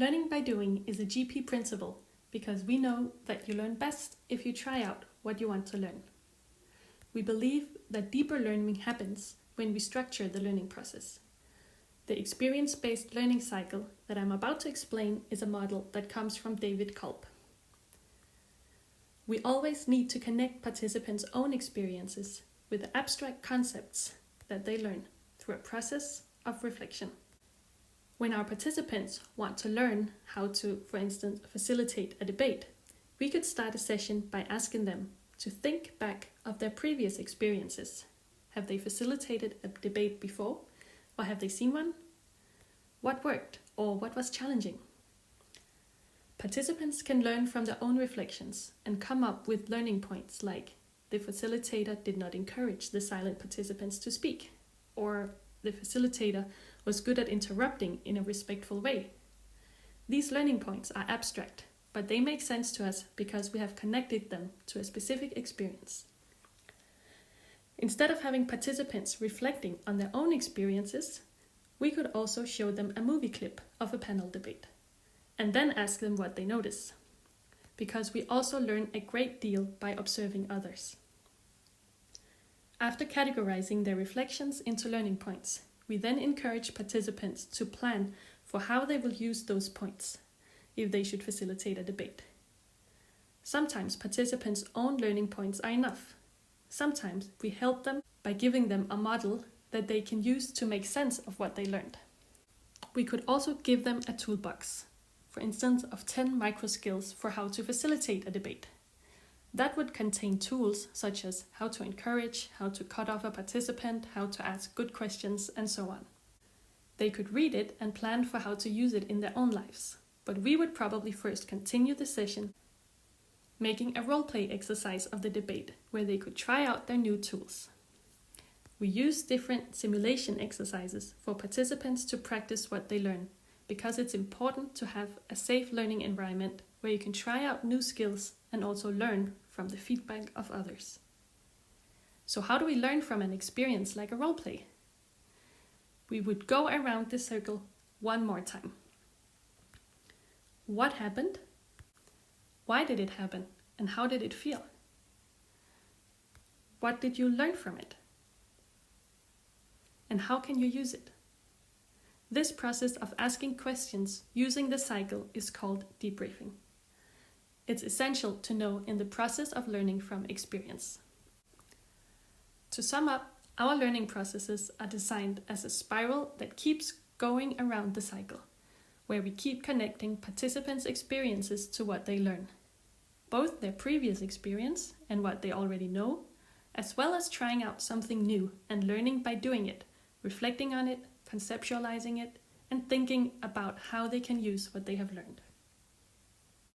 Learning by doing is a GP principle because we know that you learn best if you try out what you want to learn. We believe that deeper learning happens when we structure the learning process. The experience-based learning cycle that I'm about to explain is a model that comes from David Culp. We always need to connect participants' own experiences with the abstract concepts that they learn through a process of reflection. When our participants want to learn how to, for instance, facilitate a debate, we could start a session by asking them to think back of their previous experiences. Have they facilitated a debate before, or have they seen one? What worked, or what was challenging? Participants can learn from their own reflections and come up with learning points like the facilitator did not encourage the silent participants to speak, or the facilitator was good at interrupting in a respectful way. These learning points are abstract, but they make sense to us because we have connected them to a specific experience. Instead of having participants reflecting on their own experiences, we could also show them a movie clip of a panel debate, and then ask them what they notice, because we also learn a great deal by observing others. After categorizing their reflections into learning points, we then encourage participants to plan for how they will use those points if they should facilitate a debate. Sometimes participants' own learning points are enough. Sometimes we help them by giving them a model that they can use to make sense of what they learned. We could also give them a toolbox, for instance, of 10 micro skills for how to facilitate a debate. That would contain tools such as how to encourage, how to cut off a participant, how to ask good questions, and so on. They could read it and plan for how to use it in their own lives, but we would probably first continue the session making a role-play exercise of the debate where they could try out their new tools. We use different simulation exercises for participants to practice what they learn, because it's important to have a safe learning environment where you can try out new skills and also learn from the feedback of others. So how do we learn from an experience like a role play? We would go around the circle one more time. What happened? Why did it happen? And how did it feel? What did you learn from it? And how can you use it? This process of asking questions using the cycle is called debriefing. It's essential to know in the process of learning from experience. To sum up, our learning processes are designed as a spiral that keeps going around the cycle, where we keep connecting participants' experiences to what they learn, both their previous experience and what they already know, as well as trying out something new and learning by doing it, reflecting on it, conceptualizing it, and thinking about how they can use what they have learned.